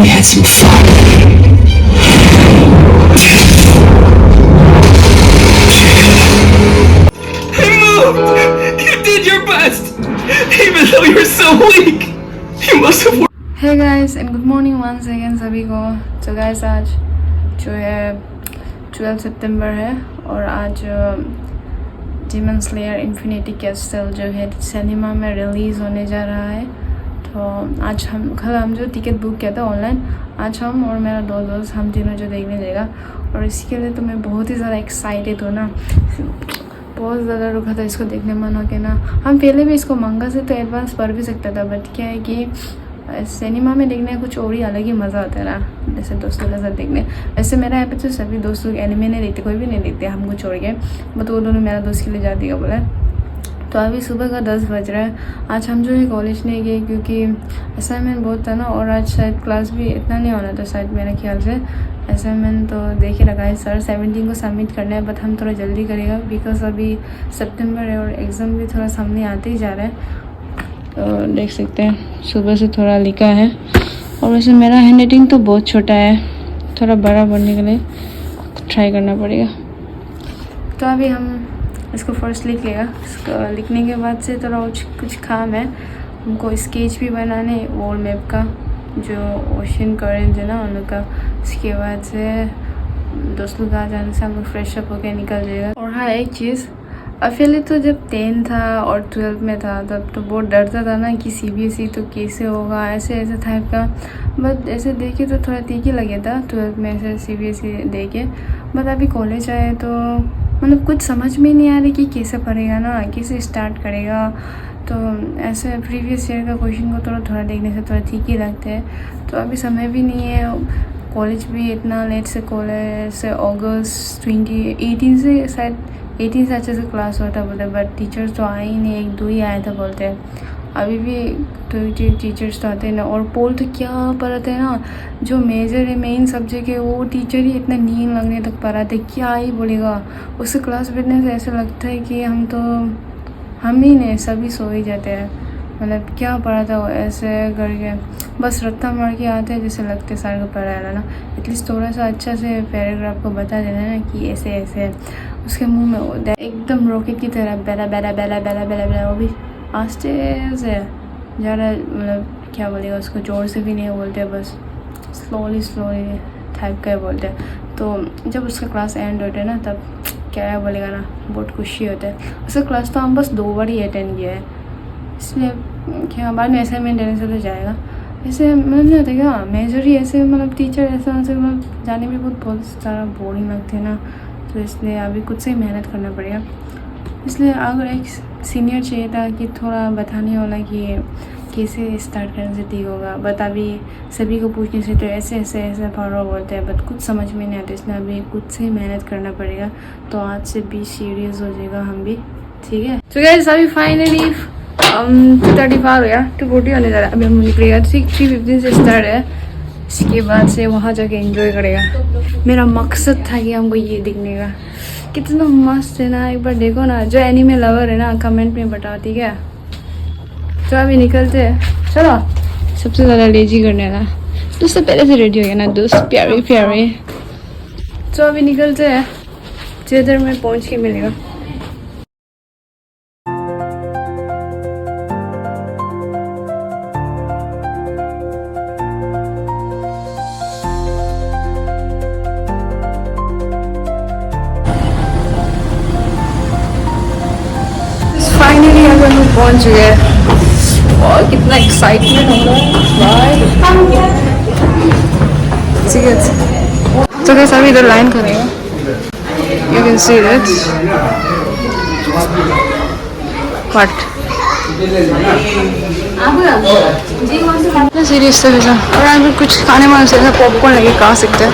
we had some fun. I moved! You did your best! Even though you're so weak! You must have worked. Hey guys and good morning once again सभी को। तो guys आज जो है 12 सितंबर है और आज Demon Slayer Infinity Castle जो है सिनेमा में रिलीज़ होने जा रहा है। तो आज कल हम जो टिकट बुक किया था ऑनलाइन, आज हम और मेरा दो दोस्त हम तीनों जो देखने जाएगा। और इसके लिए तो मैं बहुत ही ज़्यादा एक्साइटेड हूँ ना, बहुत ज़्यादा रुका था इसको देखने मन हो के ना। हम पहले भी इसको मंगा से तो एडवांस पढ़ भी सकता था, बट क्या है कि सिनेमा में देखने का कुछ और ही अलग ही मज़ा आता है ना, जैसे दोस्तों के साथ देखने। वैसे मेरा यहाँ पे तो सभी दोस्त लोग एनिमे नहीं देखते, कोई भी नहीं देखते हमको छोड़ के, बट वो दोनों मेरा दोस्त के लिए जाती है बोले। तो अभी सुबह का 10 बज रहा है। आज हम जो है कॉलेज नहीं गए क्योंकि असाइनमेंट बहुत था ना, और आज शायद क्लास भी इतना नहीं होना था शायद मेरे ख्याल से। असाइनमेंट तो देख ही रखा है सर, 17 को सबमिट करना है, बट हम थोड़ा जल्दी करेगा बिकॉज अभी सितंबर है और एग्ज़ाम भी थोड़ा सामने आते ही जा रहा है। तो देख सकते हैं सुबह से थोड़ा लिखा है, और वैसे मेरा हैंड राइटिंग तो बहुत छोटा है, थोड़ा बड़ा बनने के लिए ट्राई करना पड़ेगा। तो अभी हम इसको फर्स्ट लिख लेगा, इसको लिखने के बाद से थोड़ा कुछ काम है हमको, स्केच भी बनाने वर्ल्ड मैप का जो ओशन करेंट है ना उन लोग का। उसके बाद से दोस्त लोग आ जाने से हम लोग फ्रेश अप होकर निकल जाएगा। और हाँ एक चीज़, पहले तो जब 10 था और 12 में था तब तो बहुत डरता था ना कि CBSE तो कैसे होगा, ऐसे ऐसे टाइप का। बट ऐसे देखे तो थोड़ा ठीक ही लगे था 12 में ऐसे CBSE देखे। बट अभी कॉलेज आए तो मतलब कुछ समझ में नहीं आ रही कि कैसे पढ़ेगा ना, कैसे स्टार्ट करेगा। तो ऐसे प्रीवियस ईयर का क्वेश्चन को थोड़ा देखने से थोड़ा ठीक ही लगता है। तो अभी समय भी नहीं है, कॉलेज भी इतना लेट से, कॉलेज से अगस्त 2018 से शायद 18 से अच्छे से क्लास होता बोलते, बट टीचर्स तो आए ही नहीं, 1-2 ही आया था बोलते हैं। अभी भी तो टीचर्स तो आते हैं ना, और पोल तो क्या पढ़ाते हैं ना, जो मेजर है मेन सब्जेक्ट है वो टीचर ही इतना नींद लगने तक पढ़ाते, क्या ही बोलेगा। उससे क्लास बैठने से ऐसा लगता है कि हम ही नहीं सभी सो ही जाते हैं, मतलब क्या पढ़ा था वो ऐसे करके बस रत्ता मार के आते हैं जैसे लगते सारे को पढ़ा है ना। एटलीस्ट थोड़ा सा अच्छा से पैराग्राफ को बता देना ना कि ऐसे ऐसे है। उसके मुंह में वो एकदम रॉकेट की तरह बेला बेला बेला बेला बेला बेला, वो भी आस्ते से ज़्यादा मतलब क्या बोलेगा उसको, जोर से भी नहीं बोलते, बस स्लोली टाइप का बोलते हैं। तो जब उसका क्लास एंड होता है ना तब क्या बोलेगा ना, बहुत खुशी होता है। उसका क्लास तो हम बस 2 बार ही अटेंड किया है, इसलिए क्या बाद में असाइनमेंट देने से तो जाएगा। ऐसे मतलब नहीं होता क्या मेजर ही ऐसे, मतलब टीचर ऐसे मतलब जाने में बहुत सारा बोरिंग लगते हैं ना, तो इसलिए अभी खुद से ही मेहनत करना पड़ेगा। इसलिए अगर एक सीनियर चाहिए था कि थोड़ा बताने वाला कि कैसे स्टार्ट करने से ठीक होगा, बट अभी सभी को पूछने से तो ऐसे ऐसे ऐसे पढ़ो बोलते हैं, बट कुछ समझ में नहीं आता, इसलिए अभी खुद से ही मेहनत करना पड़ेगा। तो आज से भी सीरियस हो जाएगा हम भी, ठीक है। तो गाइस अभी फाइनली 2:35 हो गया, 2:40 होने जा रहा है। अभी हम निकलेगा 3:15 से स्टार्ट है, इसके बाद से वहाँ जाके एंजॉय करेगा। मेरा मकसद था कि हमको ये दिखने का, कितना मस्त है ना, एक बार देखो ना। जो एनिमे लवर है ना कमेंट में बताओ, ठीक है। तो अभी निकलते हैं, चलो। सबसे ज़्यादा लेजी करने का दोस्त तो पहले से रेडी हो गया ना, दोस्त प्यारे प्यारे। तो अभी निकलते हैं, थिएटर में पहुँच के मिलेगा। फाइनली अब हम पहुंच गए और कितना एक्साइटमेंट हो रहा है। ठीक है, तो कैसे अभी इधर लाइन करेगा, you can see that but serious से वैसा। और अगर कुछ खाने वाले से ऐसा पॉपकॉर्न लेके खा सकते हैं,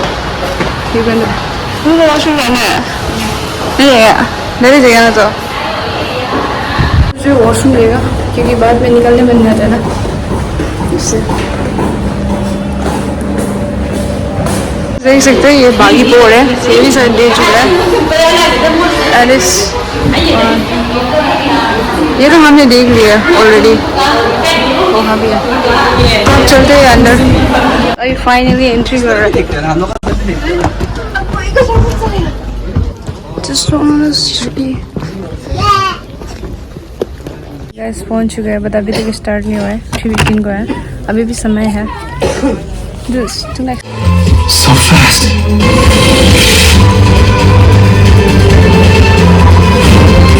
ठीक है। मुझे वॉशरूम जाना है, नहीं जाएगा नहीं जाएगा ना, तो वॉशरूम लेगा क्योंकि बाद में निकलने में नहीं आता है ना, इससे। देख सकते हैं ये बागी पोड़ है, ये भी शायद दे चुका है एलिस, ये तो हमने देख लिया ऑलरेडी, वहाँ भी है। तो चलते हैं अंदर। अभी फाइनली एंट्री कर रहे हैं। Just honestly गाइस पहुंच चुके हैं, बट अभी तक स्टार्ट नहीं हुआ है। 3:15 को है, अभी भी समय है। Just next. So fast.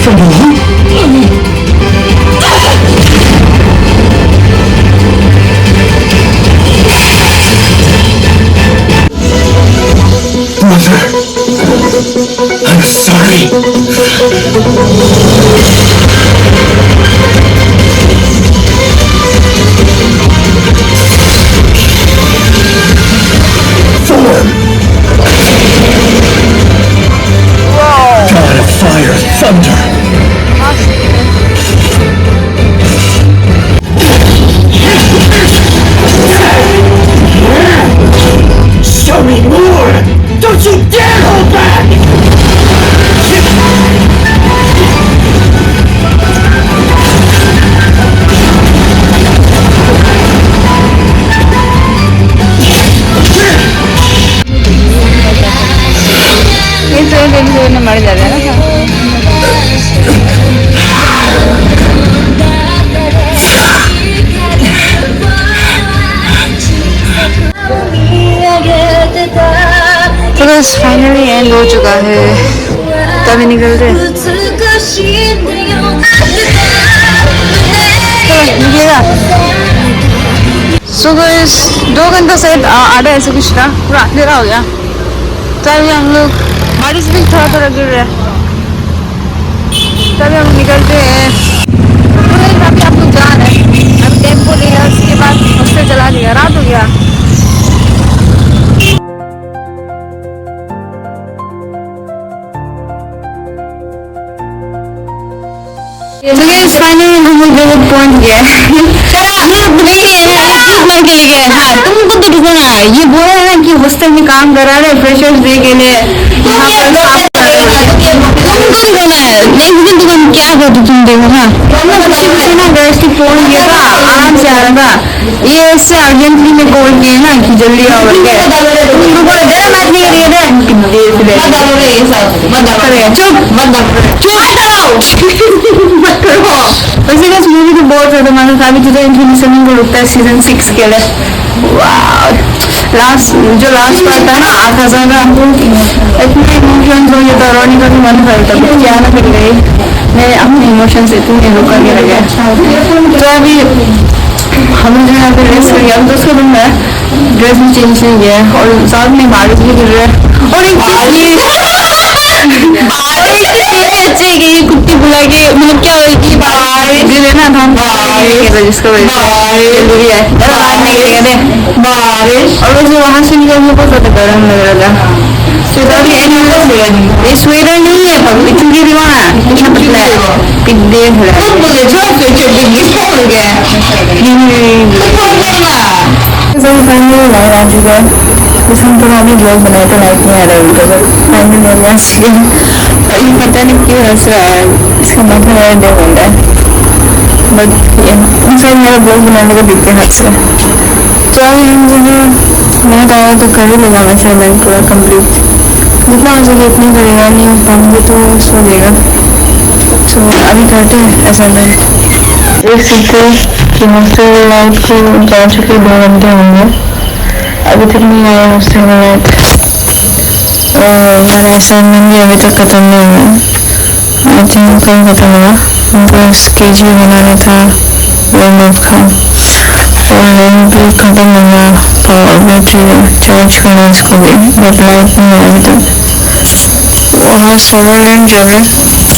From below? Mother, I'm sorry. God of fire, thunder. Show me more! Don't you dare hold back! ये तो दिन मर जाता है ना। तो बस फाइनली एंड हो चुका है, तभी निकलते हैं। निकलेगा। सो गाइस 2 घंटा शायद आधा ऐसा कुछ था, पूरा अंधेरा हो गया। तभी हम लोग, बारिश भी थोड़ा थोड़ा गिर रहा है, तभी हम निकलते हैं। अभी आप लोग जा रहे हैं, अभी टेम्पो लिया, उसके बाद उससे चला लिया, रात हो गया। फाइनली हम लोग पहुंच गए। हाँ तुमको तो दिखना है, ये बोल रहे हैं कि हॉस्टल में काम करा रहे फ्रेशर्स डे के लिए, यहाँ पर तुमको दिखाना है। नेक्स्ट दिन तुम क्या करते तुम देखो ना। ना डायरेक्टली फोन किया था, आराम से आ रहा था। ये इससे अर्जेंटली में कॉल किए ना कि जल्दी आओ करके। तुमको बोले जरा बात नहीं करिए थे, वैसे बस मूवी तो बहुत ज्यादा मजा था। अभी तुझे इंट्रोड्यूशन को रुकता है सीजन 6 के लिए। लास्ट पार्ट था ना, आधा ज्यादा इतने इमोशंस हो गया था, रोने का भी मन करता था, क्या ना कर गई मैं अपने इमोशंस इतने रुका के लगे। तो अभी हम लोग यहाँ पे रेस्ट कर गया। अब तो उसके बाद मैं ड्रेस भी चेंज नहीं किया है, और साथ में बारिश भी गिर रहा है। और एक अच्छे की कुत्ती बुला के, मतलब क्या हुई कि बारिश गिरे ना, तो हम जिसको बारिश। और वैसे वहाँ से निकल के बहुत ज्यादा गर्म लग रहा था। स्वेटर नहीं है, चूड़ी दीवाना इतना पतला है, पिद्दे कुछ हम तो अभी ब्लॉग बनाए तो लाइक नहीं आ रहा है उनका, बट फाइनली मेरे यहाँ से अभी पता नहीं क्यों हंस रहा है, इसका मतलब है डे बोल रहा है। बट शायद मेरा ब्लॉग बनाने को दिखते हाथ से। तो अभी हम जगह नहीं आया तो कर ही लगा वैसे लाइक पूरा कम्प्लीट, जितना हो सके इतनी करेगा, नहीं हो पाएंगे तो सो देगा। तो अभी करते हैं असाइनमेंट। देख सकते हैं कि हॉस्टल लाइट को जा चुके 2 घंटे होंगे, अभी तक नहीं आया हॉस्टल में लाइट। और मेरा असाइनमेंट भी अभी तक खत्म नहीं हुआ, आई थिंक कल खत्म होगा। उनको स्केच भी बनाना था लैंग्वेज का, और लैंग्वेज भी खत्म होगा तो मैं चार्ज करना इसको भी, बट लाइट नहीं है अभी तक। वहाँ सोलर लैंड जो है,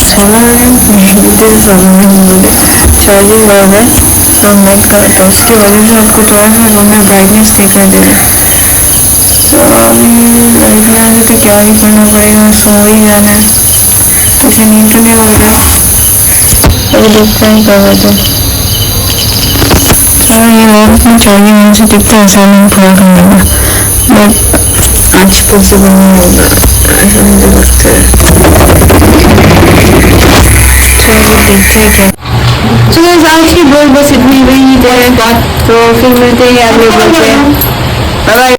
सोलर लैंड चार्जिंग हो गया और नेट का, तो उसकी वजह से आपको थोड़ा सा रूम में ब्राइटनेस दिखाई दे रहा है। तो अभी निकलने तो क्या ही करना पड़ेगा, सो ही जाना है, इसे नींद तो नहीं हो रहा। अभी देखते हैं क्या होता है। और ये लैंप में चार्जिंग होने से दिखता है असाइनमेंट पूरा करने में, बट आज पॉसिबल नहीं होगा, ऐसा मुझे लगता है। तो आज की ब्लॉग बस इतनी रही है, तो फिर मिलते हैं अगले ब्लॉग पे। Bye bye.